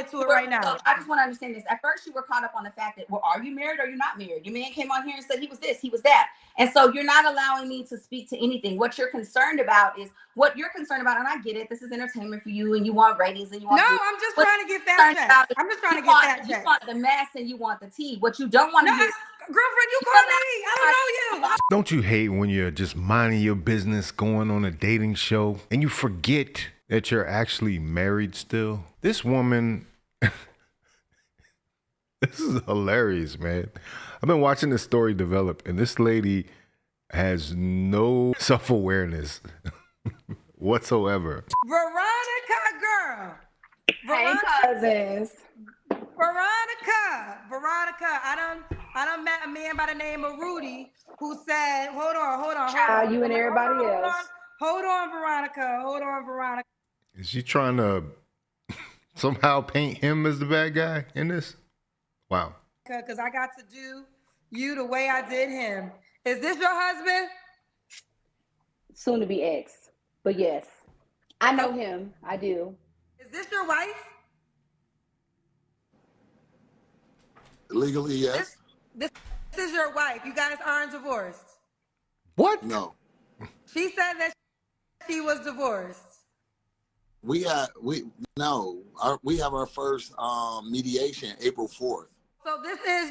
to it right now. So I just want to understand this. At first, you were caught up on the fact that, well, are you married or are you not married? Your man came on here and said he was this, he was that. And so you're not allowing me to speak to anything. What you're concerned about is what you're concerned about. And I get it. This is entertainment for you and you want ratings and you want. No, I'm just trying to get that check. I'm just trying to get that check. You want the mess and you want the tea. What you don't want to do. Girlfriend, you call me. I don't know you. Don't you hate when you're just minding your business, going on a dating show, and you forget that you're actually married still? This woman, this is hilarious, man. I've been watching this story develop, and this lady has no self-awareness whatsoever. Veronica, girl. Hey, cousins. Veronica, I done met a man by the name of Rudy who said, hold on. Child, you and everybody else. Hold on, Veronica. Is she trying to somehow paint him as the bad guy in this? Wow. Because I got to do you the way I did him. Is this your husband? Soon to be ex. But yes, I know him. I do. Is this your wife? Legally, yes. This is your wife. You guys aren't divorced. What? No. She said that she was divorced. We have our first mediation April 4th.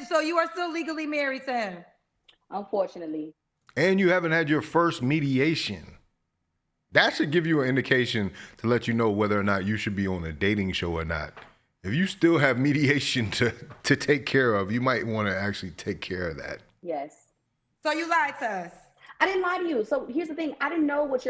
So you are still legally married to him? Unfortunately. And you haven't had your first mediation. That should give you an indication to let you know whether or not you should be on a dating show or not. If you still have mediation to take care of, you might want to actually take care of that. Yes. So you lied to us. I didn't lie to you. So here's the thing. I didn't know what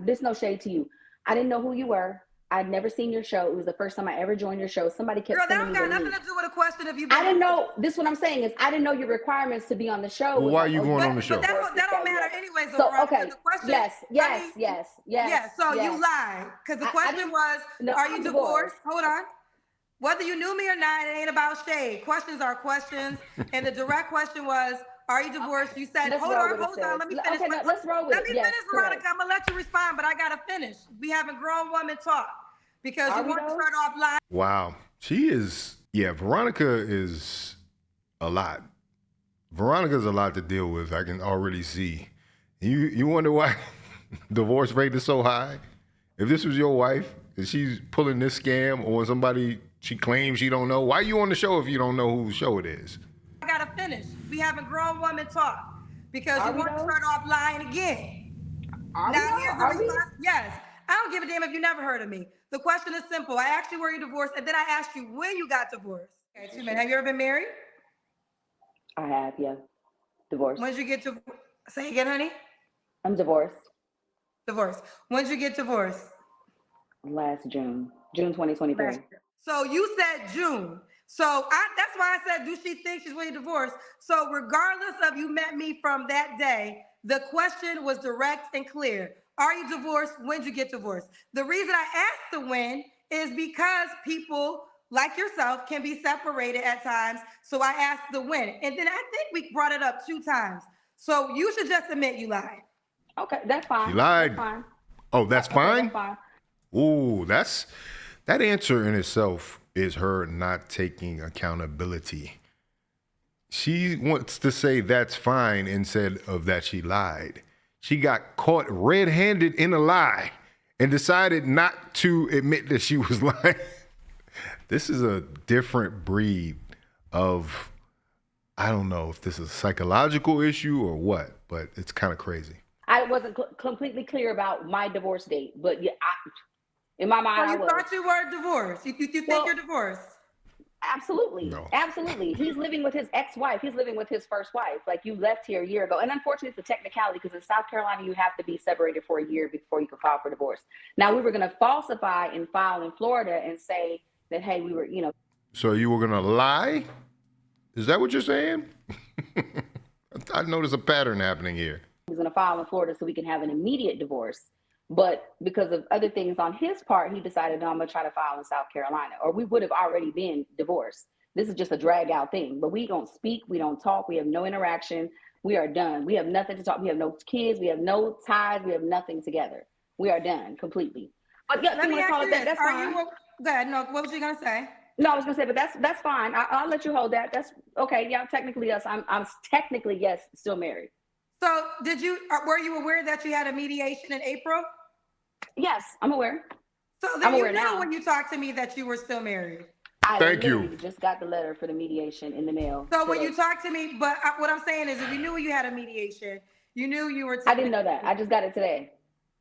there's no shade to you. I didn't know who you were. I'd never seen your show. It was the first time I ever joined your show. Somebody kept sending me the link. Girl, that don't got nothing to do with a question of you. I didn't know. This is what I'm saying is I didn't know your requirements to be on the show. Well, why are you going on the show? But that don't matter anyway. So okay. The question, yes. So you lied because the question was, are you divorced? Hold on. Whether you knew me or not, it ain't about shade. Questions are questions, and the direct question was, are you divorced? You said, hold on, let me finish. Okay, let's roll with it. Let me finish, Veronica. I'm gonna let you respond, but I gotta finish. We having grown woman talk because you want to start off lying. Wow, Veronica is a lot. Veronica's a lot to deal with. I can already see. You wonder why divorce rate is so high? If this was your wife and she's pulling this scam on somebody she claims she don't know, why are you on the show if you don't know whose show it is? I gotta finish. We having grown woman talk because you want to start off lying again. Here's the response. Yes. I don't give a damn if you never heard of me. The question is simple. I asked you were you divorced, and then I asked you when you got divorced. Okay, 2 minutes. Have you ever been married? I have, yeah. Divorced. When did you get to say again, honey? I'm divorced. Divorced. When did you get divorced? Last June 2023. So you said June. So that's why I said, do she think she's really divorced? So regardless of you met me from that day, the question was direct and clear. Are you divorced? When did you get divorced? The reason I asked the when is because people like yourself can be separated at times. So I asked the when. And then I think we brought it up 2 times. So you should just admit you lied. Okay, that's fine. You lied. That's fine. Oh, that's fine? That's fine. Ooh, that answer in itself is her not taking accountability. She wants to say that's fine instead of that she lied. She got caught red-handed in a lie and decided not to admit that she was lying. This is a different breed of, I don't know if this is a psychological issue or what, but it's kind of crazy. I wasn't completely clear about my divorce date, but yeah, in my mind, so I was. thought you were divorced. You think you're divorced? Absolutely. No. Absolutely. He's living with his ex-wife. He's living with his first wife. Like, you left here a year ago. And unfortunately, it's a technicality because in South Carolina, you have to be separated for a year before you can file for divorce. Now, we were going to falsify and file in Florida and say that, hey, we were, So you were going to lie? Is that what you're saying? I notice a pattern happening here. He was going to file in Florida so we can have an immediate divorce. But because of other things on his part, he decided, no, I'm going to try to file in South Carolina, or we would have already been divorced. This is just a drag out thing, but we don't speak. We don't talk. We have no interaction. We are done. We have nothing to talk. We have no kids. We have no ties. We have nothing together. We are done completely. But yeah, let me ask you this. Go ahead. No, what was you gonna say? No, I was gonna say, but that's fine. I'll let you hold that. That's okay. Yeah, technically yes. I'm technically yes, still married. So were you aware that you had a mediation in April? Yes, I'm aware. So I'm then you aware knew now. when you talked to me that you were still married. I Thank you. literally just got the letter for the mediation in the mail. So when today. you talked to me, but what I'm saying is, if you knew you had a mediation, you knew you were. I didn't know that. I just got it today.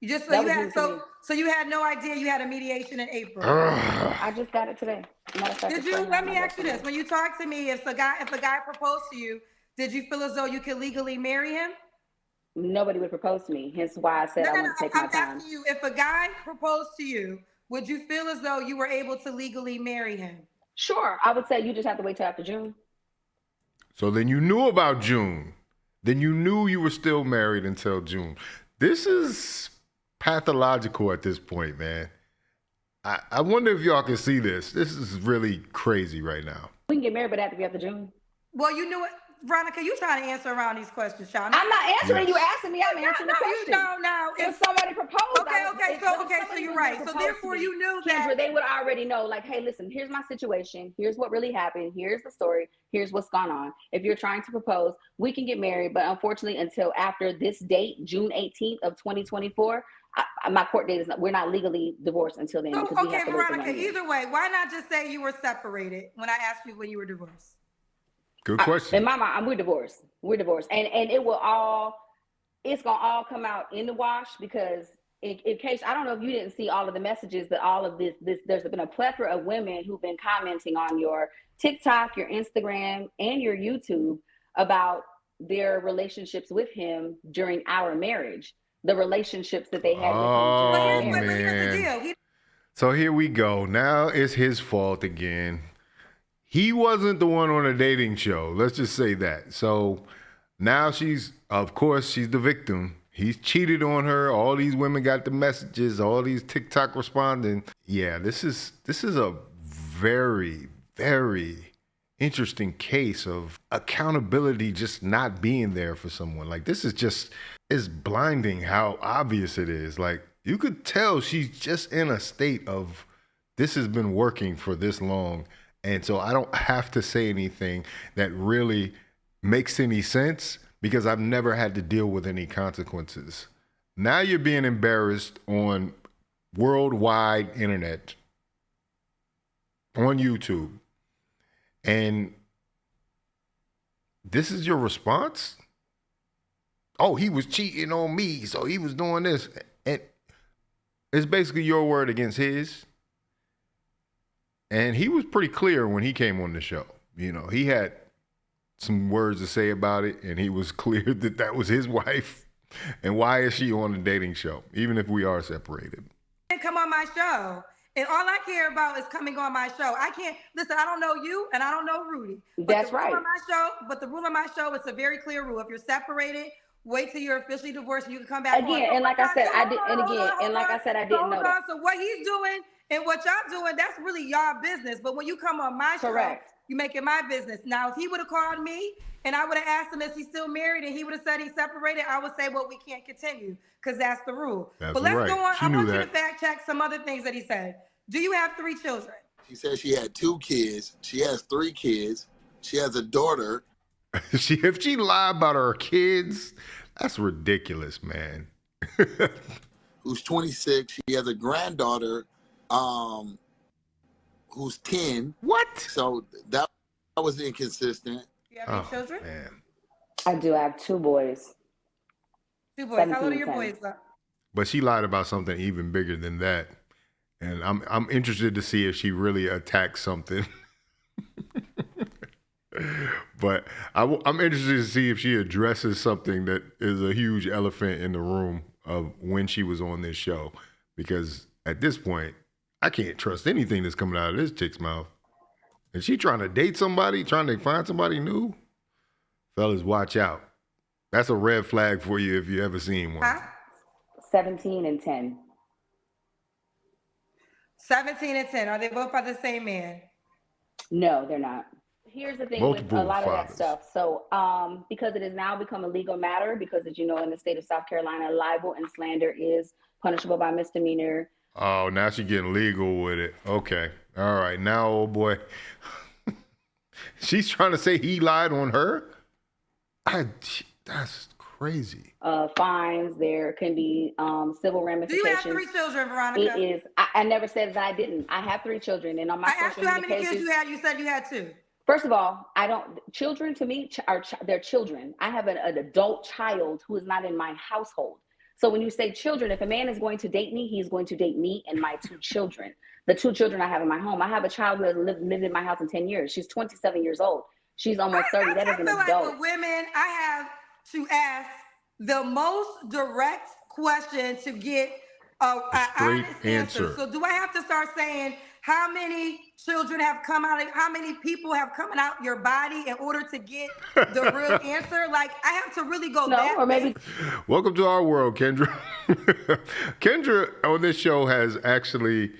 You just That was news to me. so you had no idea you had a mediation in April. I just got it today. Matter of fact, Did it's you? sitting Let on me my ask you desk this: when you talked to me, if the guy proposed to you, did you feel as though you could legally marry him? Nobody would propose to me. Hence why I said No, I no, no. want to take my I'm time. asking you, if a guy proposed to you, would you feel as though you were able to legally marry him? Sure, I would say you just have to wait till after June. So then you knew about June. Then you knew you were still married until June. This is pathological at this point, man. I wonder if y'all can see this. This is really crazy right now. We can get married, but it have to be after June. Well, you knew it. Veronica, you trying to answer around these questions, child. I'm not answering Yes. you asking me. I'm answering the question. No. If somebody proposed, So you're right. So therefore, you knew Kendra, that they would already know. Like, hey, listen, here's my situation. Here's what really happened. Here's the story. Here's what's gone on. If you're trying to propose, we can get married, but unfortunately, until after this date, June 18th of 2024, my court date is not. We're not legally divorced until then. So, Because we okay, have to wait for 1 Veronica, year. either way, why not just say you were separated when I asked you when you were divorced? Good question. In my mind, we're divorced. We're divorced, and it's gonna all come out in the wash because in case I don't know if you didn't see all of the messages, but all of this there's been a plethora of women who've been commenting on your TikTok, your Instagram, and your YouTube about their relationships with him during our marriage, the relationships that they had with him during our Oh, marriage. Here's the man. deal. So here we go. Now it's his fault again. He wasn't the one on a dating show. Let's just say that. So now of course, she's the victim. He's cheated on her. All these women got the messages. All these TikTok responding. Yeah, this is a very, very interesting case of accountability just not being there for someone. Like, this is blinding how obvious it is. Like, you could tell she's just in a state of, this has been working for this long. And so I don't have to say anything that really makes any sense because I've never had to deal with any consequences. Now you're being embarrassed on worldwide internet, on YouTube. And this is your response? Oh, he was cheating on me, so he was doing this. And it's basically your word against his. And he was pretty clear when he came on the show. You know, he had some words to say about it, and he was clear that that was his wife. And why is she on a dating show, even if we are separated? Come on my show. And all I care about is coming on my show. I can't listen. I don't know you, and I don't know Rudy. That's right. But the rule of my show, it's a very clear rule. If you're separated, wait till you're officially divorced, and you can come back Again, on. and like I said, I didn't know that. So what he's doing and what y'all doing, that's really y'all business. But when you come on my show, you make it my business. Now, if he would have called me and I would have asked him, is he still married? And he would have said he's separated, I would say, well, we can't continue because that's the rule. But let's go on. I want you to fact check some other things that he said. Do you have 3 children? She said she had 2 kids. She has 3 kids. She has a daughter. If she lied about her kids, that's ridiculous, man. Who's 26. She has a granddaughter who's 10. What? So that was inconsistent. Do you have any children? Man. I do. I have 2 boys. 2 boys. How old are your 10. boys? But she lied about something even bigger than that. And I'm interested to see if she really attacks something. But I'm interested to see if she addresses something that is a huge elephant in the room of when she was on this show. Because at this point, I can't trust anything that's coming out of this chick's mouth. Is she trying to date somebody, trying to find somebody new? Fellas, watch out. That's a red flag for you if you ever seen one. Huh? 17 and 10. 17 and 10. Are they both by the same man? No, they're not. Here's the thing Multiple with a lot of that fathers. stuff. So, because it has now become a legal matter, because as you know, in the state of South Carolina, libel and slander is punishable by misdemeanor. Oh, now she getting legal with it. Okay. All right. Now, old boy, she's trying to say he lied on her? That's crazy. Fines, there can be civil Do ramifications. you have 3 children, Veronica? It is. I never said that I didn't. I have 3 children, and on my I asked social you how media many pages, kids you had. You said you had 2. first of all, I don't. Children to me are they're children. I have an adult child who is not in my household. So when you say children, if a man is going to date me, he's going to date me and my 2 children. The 2 children I have in my home. I have a child who has lived in my house in 10 years. She's 27 years old. She's almost 30. That is an feel adult. like with women, I have to ask the most direct question to get a straight honest answer. So do I have to start saying how many children have come out of, how many people have come out your body in order to get the real answer? Like, I have to really go that or maybe. Welcome to our world, Kendra. Kendra on this show has actually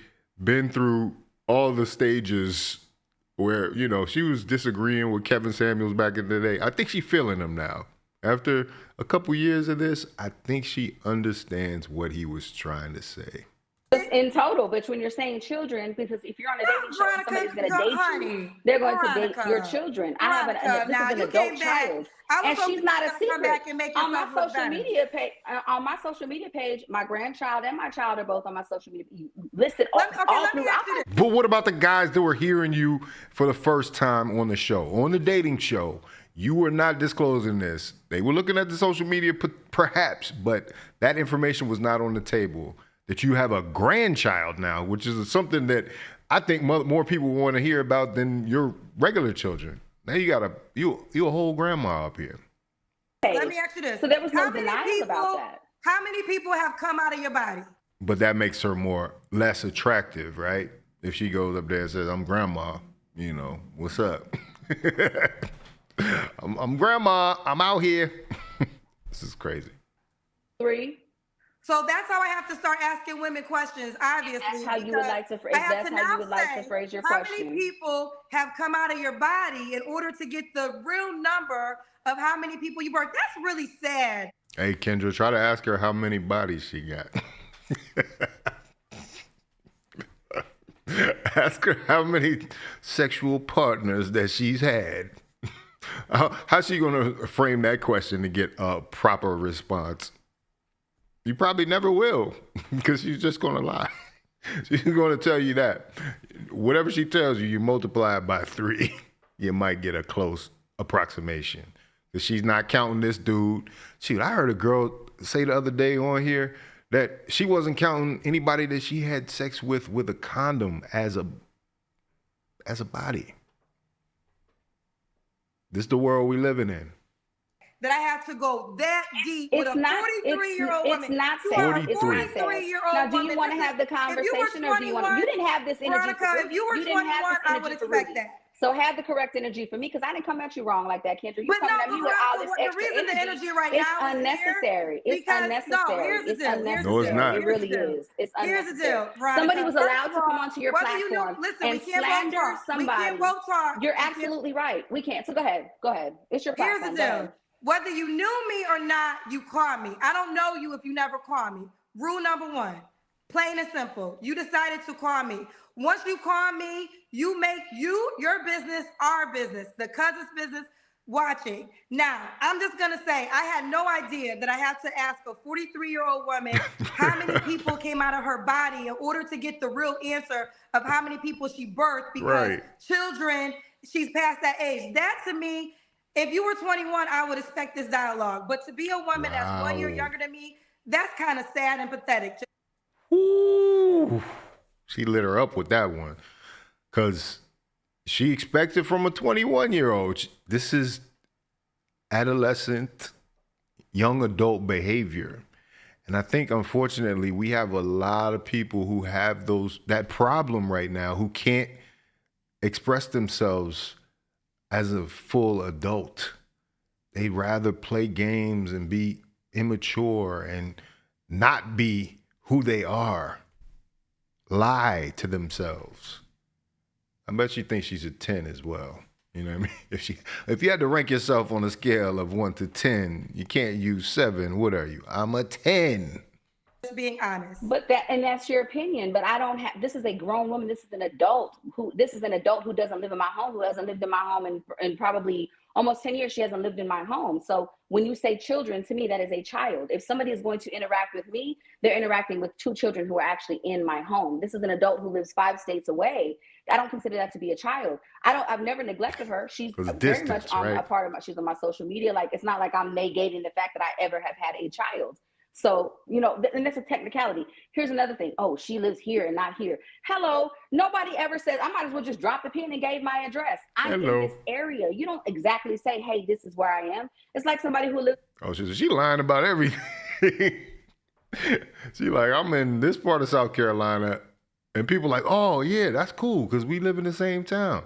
been through all the stages where, you know, she was disagreeing with Kevin Samuels back in the day. I think she's feeling him now. After a couple years of this, I think she understands what he was trying to say. In total, but when you're saying children, because if you're on a dating show and somebody's going to date you, they're going to date your children. I have this is an adult child, and she's not a secret. On my social media page, my grandchild and my child are both on my social media listed all throughout. But what about the guys that were hearing you for the first time on the show, on the dating show? You were not disclosing this. They were looking at the social media perhaps, but that information was not on the table. That you have a grandchild now, which is something that I think more people want to hear about than your regular children. Now you got you a whole grandma up here. Let me ask you this. So there was no denial about that. How many people have come out of your body? But that makes her less attractive, right? If she goes up there and says, "I'm grandma," you know, what's up? I'm grandma. I'm out here. This is crazy. 3. So that's how I have to start asking women questions, obviously. That's how you would like to phrase. That's how you would like to phrase your question. How many people have come out of your body in order to get the real number of how many people you birthed? That's really sad. Hey, Kendra, try to ask her how many bodies she got. Ask her how many sexual partners that she's had. How's she going to frame that question to get a proper response? You probably never will, because she's just going to lie. She's going to tell you that. Whatever she tells you, you multiply it by 3. You might get a close approximation. Because she's not counting this dude. Shoot, I heard a girl say the other day on here that she wasn't counting anybody that she had sex with a condom as a body. This is the world we living in. That I have to go that deep with a 43-year-old woman. It's not sad. It's not sad. Now, do you want to have the conversation, or do you want? You didn't have this energy. Veronica, if you were 21, I would expect that. So have the correct energy for me, because I didn't come at you wrong like that, Kendra. You coming at me with all this extra energy. The energy right now is unnecessary. It's unnecessary. It's unnecessary. No, it's not. It really is. It's unnecessary. Here's the deal, Veronica. Somebody was allowed to come onto your platform and slander somebody. You're absolutely right. We can't. So go ahead. It's your platform. Here's the deal. Whether you knew me or not, you call me. I don't know you if you never call me. Rule number 1, plain and simple. You decided to call me. Once you call me, you make your business our business, the cousin's business watching. Now, I'm just going to say, I had no idea that I had to ask a 43-year-old woman how many people came out of her body in order to get the real answer of how many people she birthed, because children, she's past that age. That, to me, if you were 21, I would expect this dialogue. But to be a woman that's 1 year younger than me, that's kind of sad and pathetic. Ooh, she lit her up with that one. Because she expected from a 21-year-old. This is adolescent, young adult behavior. And I think, unfortunately, we have a lot of people who have that problem right now, who can't express themselves as a full adult. They'd rather play games and be immature and not be who they are. Lie to themselves. I bet she thinks she's a 10 as well. You know what I mean? If you had to rank yourself on a scale of 1 to 10, you can't use 7. What are you? I'm a 10. being honest. But that's your opinion. But I don't have. This is a grown woman. This is an adult who doesn't live in my home. Who hasn't lived in my home in probably almost 10 years. She hasn't lived in my home. So when you say children, to me that is a child. If somebody is going to interact with me, they're interacting with two children who are actually in my home. This is an adult who lives 5 states away. I don't consider that to be a child. I've never neglected her. She's very much on a part of my. She's on my social media. Like, it's not like I'm negating the fact that I ever have had a child. So, you know, and that's a technicality. Here's another thing. Oh, she lives here and not here. Hello. Nobody ever says, I might as well just drop the pin and gave my address. I'm in this area. You don't exactly say, hey, this is where I am. It's like somebody who lives. Oh, she lying about everything. She like, I'm in this part of South Carolina. And people like, oh, yeah, that's cool because we live in the same town.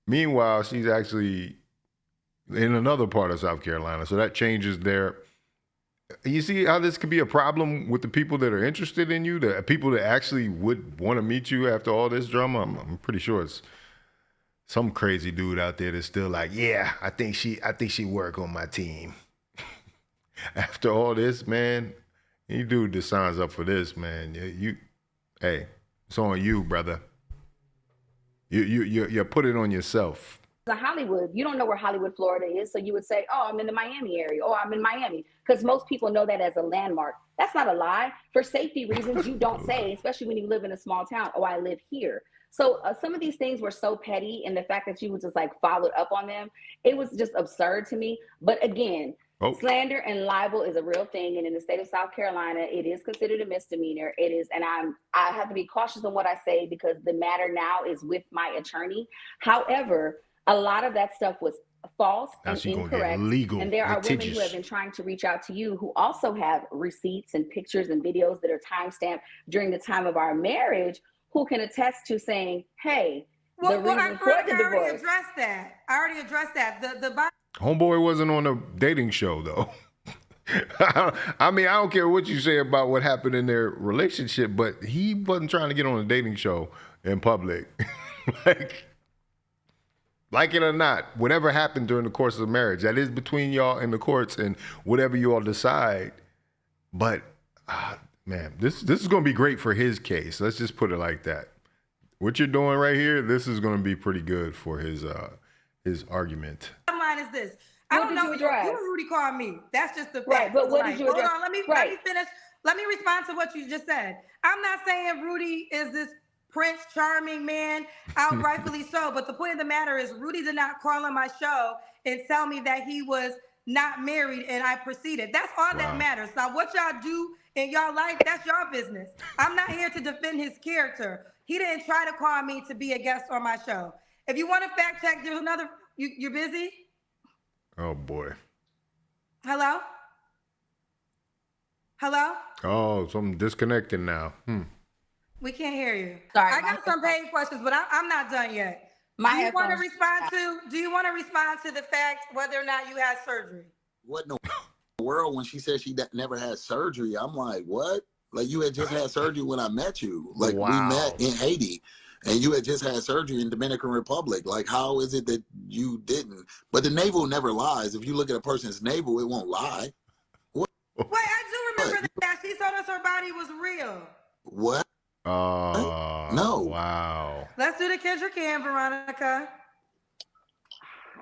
Meanwhile, she's actually in another part of South Carolina. So that changes their... You see how this could be a problem with the people that are interested in you, the people that actually would want to meet you after all this drama? I'm pretty sure it's some crazy dude out there that's still like, yeah, I think she work on my team. After all this, man, you dude that signs up for this, man, hey, it's on you, brother. You put it on yourself. Hollywood, you don't know where Hollywood, Florida is. So you would say, oh, I'm in the Miami area. Oh, I'm in Miami. Because most people know that as a landmark. That's not a lie. For safety reasons, you don't say, especially when you live in a small town, oh, I live here. So some of these things were so petty, and the fact that you was just like followed up on them, it was just absurd to me. But again, slander and libel is a real thing. And in the state of South Carolina, it is considered a misdemeanor. It is. And I have to be cautious on what I say because the matter now is with my attorney. However, a lot of that stuff was false and incorrect. And there are women who have been trying to reach out to you who also have receipts and pictures and videos that are timestamped during the time of our marriage who can attest to saying, hey, I already addressed that. The Homeboy wasn't on a dating show, though. I mean, I don't care what you say about what happened in their relationship, but he wasn't trying to get on a dating show in public. Like it or not, whatever happened during the course of marriage, that is between y'all and the courts and whatever you all decide. But, man, this is going to be great for his case. Let's just put it like that. What you're doing right here, this is going to be pretty good for his argument. Bottom line is this. I don't know. You and Rudy called me. That's just the fact. Right, but what did you address? Hold on, let me finish. Let me respond to what you just said. I'm not saying Rudy is this Prince Charming man, outrightfully so. But the point of the matter is Rudy did not call on my show and tell me that he was not married and I proceeded. That's all that matters. Now, what y'all do in y'all life, that's your business. I'm not here to defend his character. He didn't try to call me to be a guest on my show. If you want to fact check, there's another, you're busy? Oh, boy. Hello? Hello? Oh, so I'm disconnected now. We can't hear you. Sorry, I got some paid questions, but I'm not done yet. Do you want to respond to the fact whether or not you had surgery? What in the world when she said she never had surgery? I'm like, what? Like you had just had surgery when I met you. Like we met in Haiti and you had just had surgery in Dominican Republic. Like how is it that you didn't? But the navel never lies. If you look at a person's navel, it won't lie. What? Wait, I do remember that. She told us her body was real. What? No. Wow. Let's do the Kendrick and Veronica.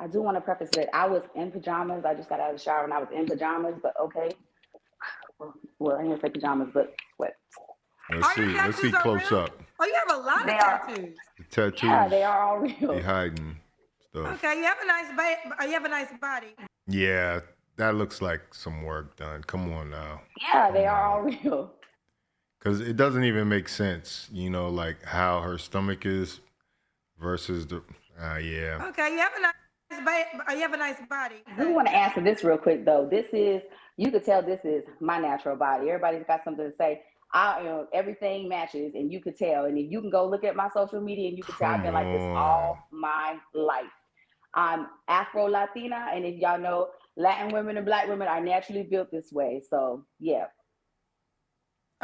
I do want to preface that I was in pajamas. I just got out of the shower and I was in pajamas, but okay. Well, I didn't say pajamas, but what? Let's see close up. Oh, you have a lot of tattoos. Tattoos. Yeah, they are all real. They hiding stuff. Okay, you have a nice body. Yeah, that looks like some work done. Come on now. Yeah, they are all real. Because it doesn't even make sense, like how her stomach is versus the, yeah. Okay, you have a nice body. I do want to answer this real quick, though. You could tell this is my natural body. Everybody's got something to say. Everything matches, and you could tell. And if you can go look at my social media, and you can tell I've been like this all my life. I'm Afro-Latina, and if y'all know, Latin women and Black women are naturally built this way. So, yeah.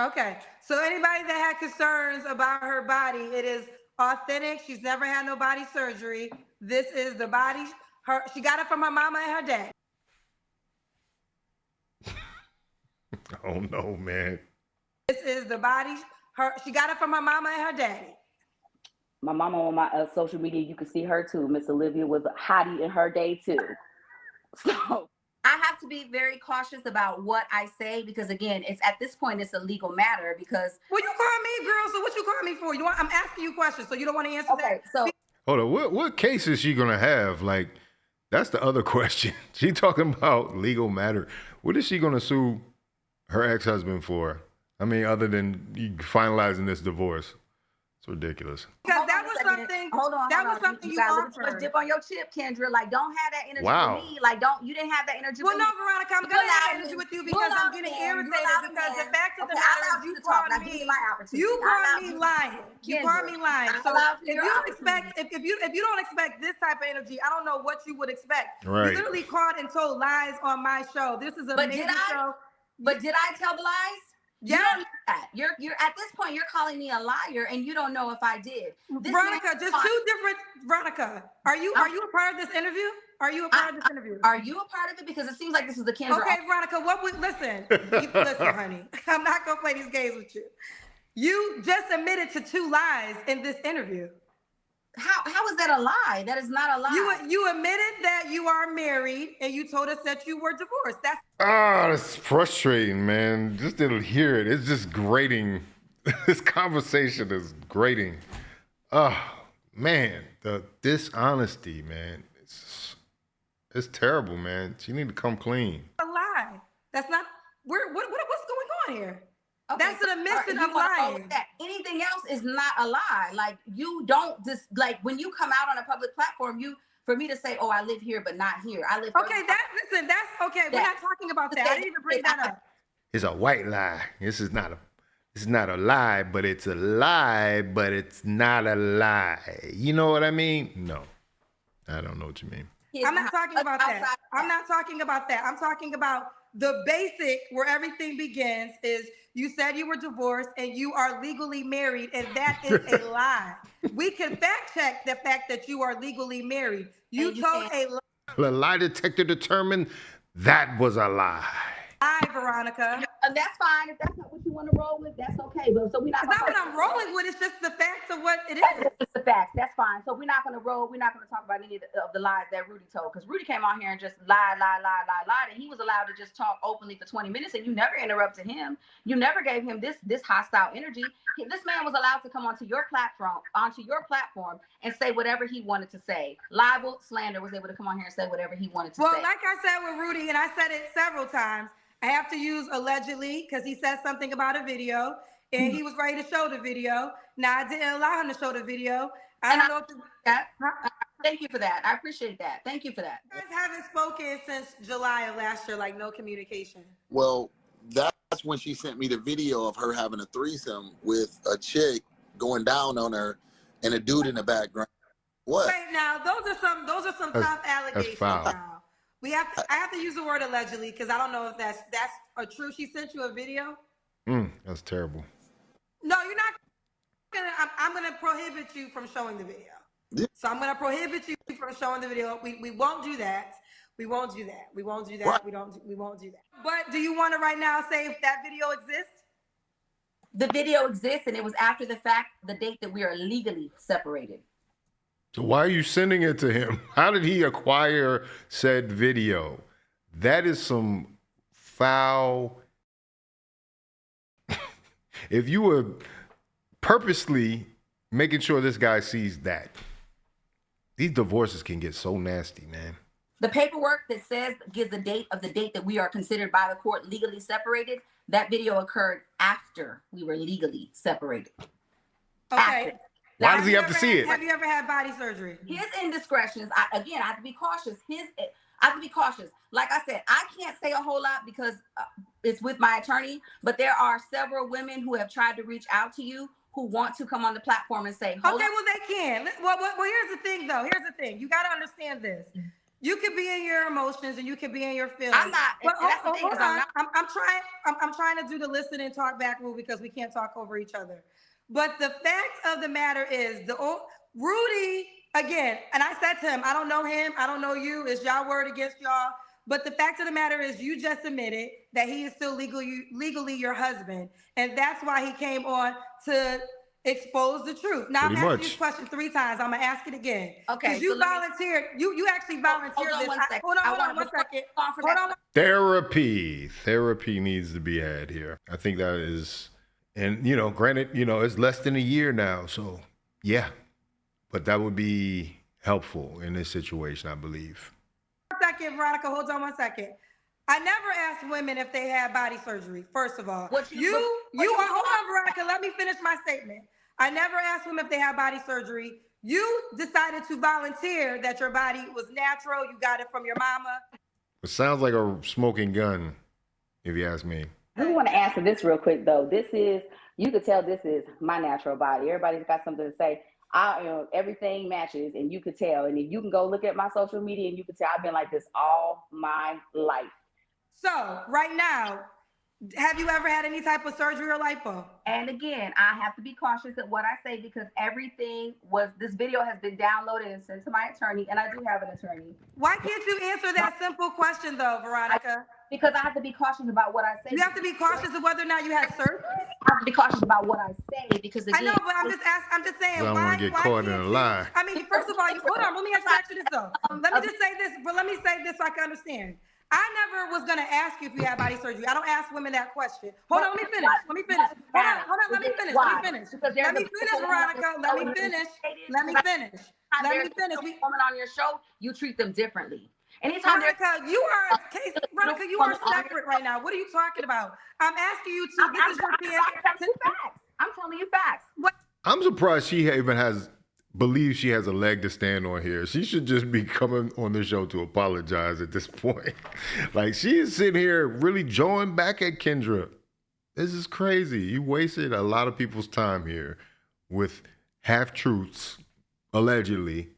Okay, so anybody that had concerns about her body, it is authentic. She's never had no body surgery. This is the body. She got it from her mama and her dad. Oh no, man. This is the body. She got it from her mama and her daddy. My mama on my social media, you can see her too. Miss Olivia was a hottie in her day too. So I have to be very cautious about what I say because, again, it's at this point it's a legal matter. Because well, you call me, girl. So what you call me for? I'm asking you questions, so you don't want to answer that. Okay, so hold on. What case is she gonna have? Like, that's the other question. She talking about legal matter. What is she gonna sue her ex-husband for? I mean, other than finalizing this divorce. It's ridiculous. Because that was something. Hold on. That was something you got offered. a dip on your chip, Kendra. Like, don't have that energy Wow. with me. Like, you didn't have that energy. Well, with no, me. Veronica, I'm gonna have energy with you because I'm getting irritated because the fact of the matter is you called me lying. You called me lying. So if you don't expect if you don't expect this type of energy, I don't know what you would expect. Right. You literally called and told lies on my show. This is a major show. But did I tell the lies? Yeah. You don't know that. You're at this point you're calling me a liar and you don't know if I did. Veronica, just two different. Veronica, are you a part of this interview? Are you a part of this interview? Are you a part of it? Because it seems like this is the Kendra. Okay, Veronica, listen, honey. I'm not gonna play these games with you. You just admitted to 2 lies in this interview. How is that a lie? That is not a lie. You admitted that you are married and you told us that you were divorced. That's frustrating, man. Just to hear it. It's just grating. This conversation is grating. Oh, man. The dishonesty, man. It's terrible, man. She need to come clean. A lie. That's not what's going on here? Okay, that's an admission of lying. lying. Anything else is not a lie. Like, you don't just, like, when you come out on a public platform, for me to say, oh, I live here, but not here. I live. Okay, that's okay. We're not talking about that. I didn't even bring that up. It's a white lie. This is not a lie, but it's a lie, but it's not a lie. You know what I mean? No, I don't know what you mean. I'm not talking about that. I'm not talking about that. I'm talking about the basic where everything begins is you said you were divorced and you are legally married, and that is a lie. We can fact check the fact that you are legally married. You told a lie. The lie detector determined that was a lie. Hi, Veronica. That's fine. If that's not what you want to roll with, that's okay. But so we're not. It's not what I'm rolling with. It's just the facts of what it is. It's the facts. That's fine. So we're not going to roll. We're not going to talk about any of the lies that Rudy told, because Rudy came on here and just lied, and he was allowed to just talk openly for 20 minutes, and you never interrupted him. You never gave him this hostile energy. This man was allowed to come onto your platform, and say whatever he wanted to say. Libel, slander, was able to come on here and say whatever he wanted to say. Well, like I said with Rudy, and I said it several times, I have to use allegedly because he said something about a video and he was ready to show the video. Now, I didn't allow him to show the video. I don't know if thank you for that. I appreciate that. Thank you for that. You guys haven't spoken since July of last year, like no communication. Well, that's when she sent me the video of her having a threesome with a chick going down on her and a dude in the background. What? Right now, those are some tough allegations. Now. I have to use the word allegedly because I don't know if that's a true. She sent you a video. That's terrible. No, you're not gonna. I'm gonna prohibit you from showing the video. Yeah. So I'm gonna prohibit you from showing the video. We won't do that. We won't do that. We won't do that. What? We won't do that. But do you want to right now say if that video exists? The video exists, and it was after the date that we are legally separated. So why are you sending it to him? How did he acquire said video? That is some foul. If you were purposely making sure this guy sees that, these divorces can get so nasty, man. The paperwork that gives the date that we are considered by the court legally separated, that video occurred after we were legally separated. Okay. After. Why does he have to see it? Have you ever had body surgery? His indiscretions, I have to be cautious. I have to be cautious. Like I said, I can't say a whole lot because it's with my attorney, but there are several women who have tried to reach out to you who want to come on the platform and say, well, they can. Well, here's the thing, though. Here's the thing. You got to understand this. You could be in your emotions and you could be in your feelings. I'm not. But Hold on. I'm trying to do the listen and talk back rule because we can't talk over each other. But the fact of the matter is, Rudy, again, and I said to him, I don't know him, I don't know you, it's y'all word against y'all. But the fact of the matter is, you just admitted that he is still legally your husband. And that's why he came on to expose the truth. Now, Pretty I'm asking much. you this question 3 times. I'm going to ask it again. Okay, Because you so let me- volunteered. You actually volunteered Hold on this. one second. Hold on I wanna- one second. Hold on for Hold that. on. Therapy needs to be had here. I think that is, and granted, it's less than a year now, so yeah, but that would be helpful in this situation, I believe. 1 second, Veronica. Hold on 1 second. I never asked women if they had body surgery. First of all, hold on, Veronica. Let me finish my statement. I never asked women if they had body surgery. You decided to volunteer that your body was natural. You got it from your mama. It sounds like a smoking gun, if you ask me. I want to answer this real quick though. You could tell this is my natural body. Everybody's got something to say. Everything matches, and you could tell. And if you can go look at my social media, and you could tell I've been like this all my life. So right now, have you ever had any type of surgery or lipo? And again, I have to be cautious at what I say because this video has been downloaded and sent to my attorney, and I do have an attorney. Why can't you answer that simple question though, Veronica? Because I have to be cautious about what I say. You have to be cautious of whether or not you had surgery. I have to be cautious about what I say because again, I know, but I'm just saying. I don't want to get caught in a lie. I mean, first of all, hold on. Let me ask you this though. Let me just say this, but let me say this so I can understand. I never was gonna ask you if you had body surgery. I don't ask women that question. Hold on, let me finish. Hold on. Let me finish, Veronica. Let me finish. Women on your show, you treat them differently. Anytime Veronica, you are separate right now. What are you talking about? I'm asking you to. This is your chance. I'm telling you facts. What? I'm surprised she even believes she has a leg to stand on here. She should just be coming on the show to apologize at this point. Like, she is sitting here really jawing back at Kendra. This is crazy. You wasted a lot of people's time here with half-truths, allegedly.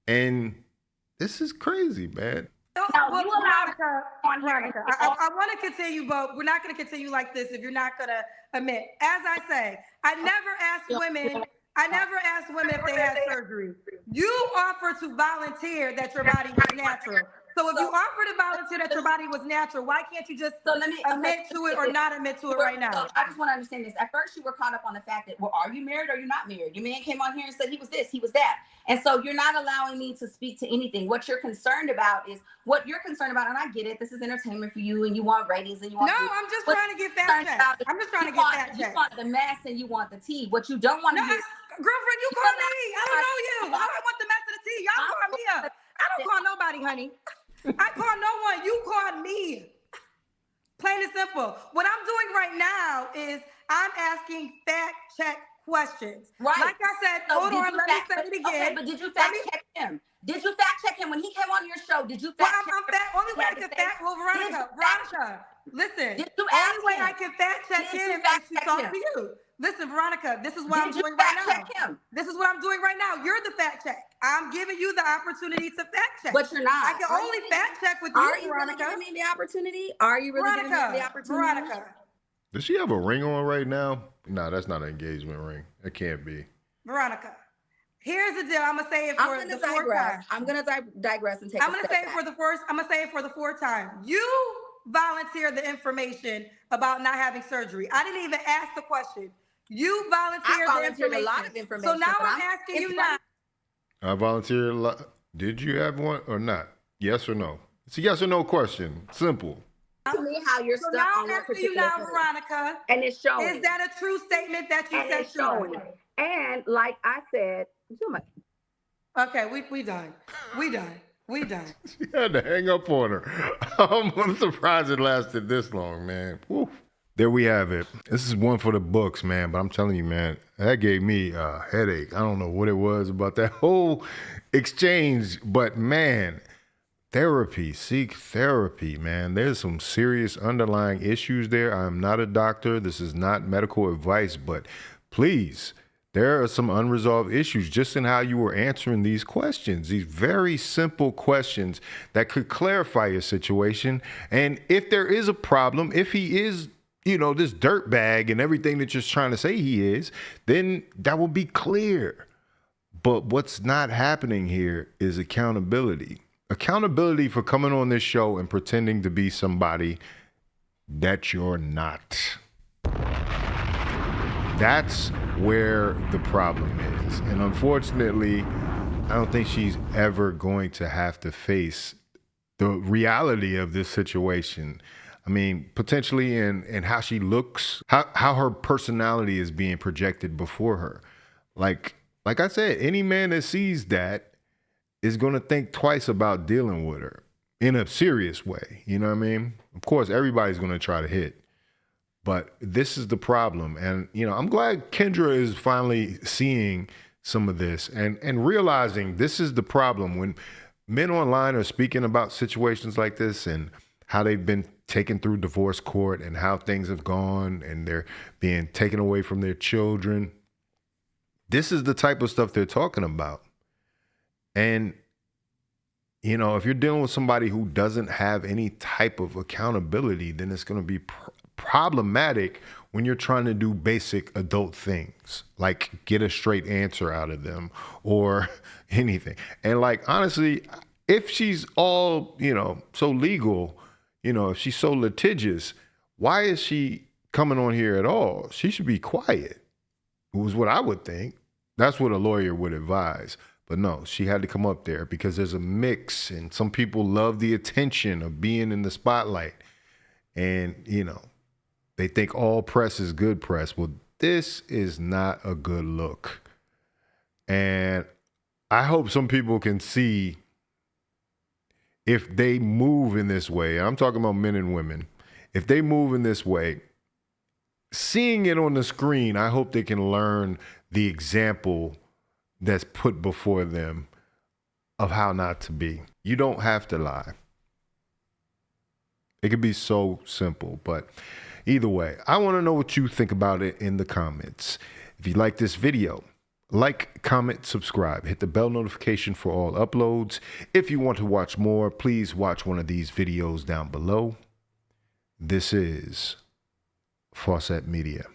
And this is crazy, man. Veronica, I want to continue, but we're not going to continue like this if you're not going to admit. As I say, I never asked women if they had surgery. You offered to volunteer that your body was natural. So if you offered to volunteer that your body was natural, why can't you just admit to it or not admit to it right now? I just want to understand this. At first, you were caught up on the fact that, well, are you married or you're not married? Your man came on here and said he was this, he was that. And so you're not allowing me to speak to anything. What you're concerned about is what you're concerned about. And I get it. This is entertainment for you and you want ratings and you want. No, I'm just trying to get fact checked. I'm just trying to get fact checked. You want the mess and you want the tea. What you don't want to do. Girlfriend, you call me. I don't know you. I don't want the mess of the tea. Y'all call me up. I don't call nobody, honey. I call no one. You called me. Plain and simple. What I'm doing right now is I'm asking fact check questions. Right. Like I said, hold on, let me say it again. Okay, but did you fact check him? Did you fact check him when he came on your show? Did you fact check him? Only way I can fact, well, Veronica, listen. Did you only way I can fact check him is to talk to you. Listen, Veronica, this is what I'm doing right now. This is what I'm doing right now. You're the fact check. I'm giving you the opportunity to fact check. But you're not. I can only fact check with you, Veronica. Are you really giving me the opportunity? Are you really giving me the opportunity? Veronica. Does she have a ring on right now? No, that's not an engagement ring. It can't be. Veronica, here's the deal. I'm gonna say it for the fourth time. I'm gonna digress and take. I'm gonna say it for the fourth time. You volunteered the information about not having surgery. I didn't even ask the question. You volunteered the information. A lot of information. So now I'm asking you now. I volunteered a lot. Did you have one or not? Yes or no? It's a yes or no question. Simple. Tell me how you're stuck on that particular now, Veronica. And it's showing. Is that a true statement that you said showing? And like I said, okay, we done. We done. She had to hang up on her. I'm surprised it lasted this long, man. Woo. There we have it. This is one for the books, man. But I'm telling you, man, that gave me a headache. I don't know what it was about that whole exchange, but man, therapy, seek therapy, man. There's some serious underlying issues there. I'm not a doctor. This is not medical advice, but please, there are some unresolved issues just in how you were answering these questions, these very simple questions that could clarify your situation. And if there is a problem, if he is, this dirtbag and everything that you're trying to say he is, then that will be clear. But what's not happening here is accountability. accountability for coming on this show and pretending to be somebody that you're not. That's where the problem is. And unfortunately, I don't think she's ever going to have to face the reality of this situation. I mean, potentially in how she looks, how her personality is being projected before her. Like I said, any man that sees that is going to think twice about dealing with her in a serious way. You know what I mean? Of course, everybody's going to try to hit. But this is the problem. And, you know, I'm glad Kendra is finally seeing some of this and realizing this is the problem. When men online are speaking about situations like this and how they've been taken through divorce court and how things have gone and they're being taken away from their children, this is the type of stuff they're talking about. And, you know, if you're dealing with somebody who doesn't have any type of accountability, then it's going to be problematic when you're trying to do basic adult things, like get a straight answer out of them or anything. And like, honestly, if she's all, you know, so legal, you know, if she's so litigious, why is she coming on here at all? She should be quiet, was what I would think. That's what a lawyer would advise. But no, she had to come up there because there's a mix and some people love the attention of being in the spotlight. And, you know, they think all press is good press. Well, this is not a good look. And I hope some people can see if they move in this way, and I'm talking about men and women, if they move in this way, seeing it on the screen, I hope they can learn the example that's put before them of how not to be. You don't have to lie. It could be so simple, but either way, I want to know what you think about it in the comments. If you like this video, like, comment, subscribe, hit the bell notification for all uploads. If you want to watch more, please watch one of these videos down below. This is Faucette Media.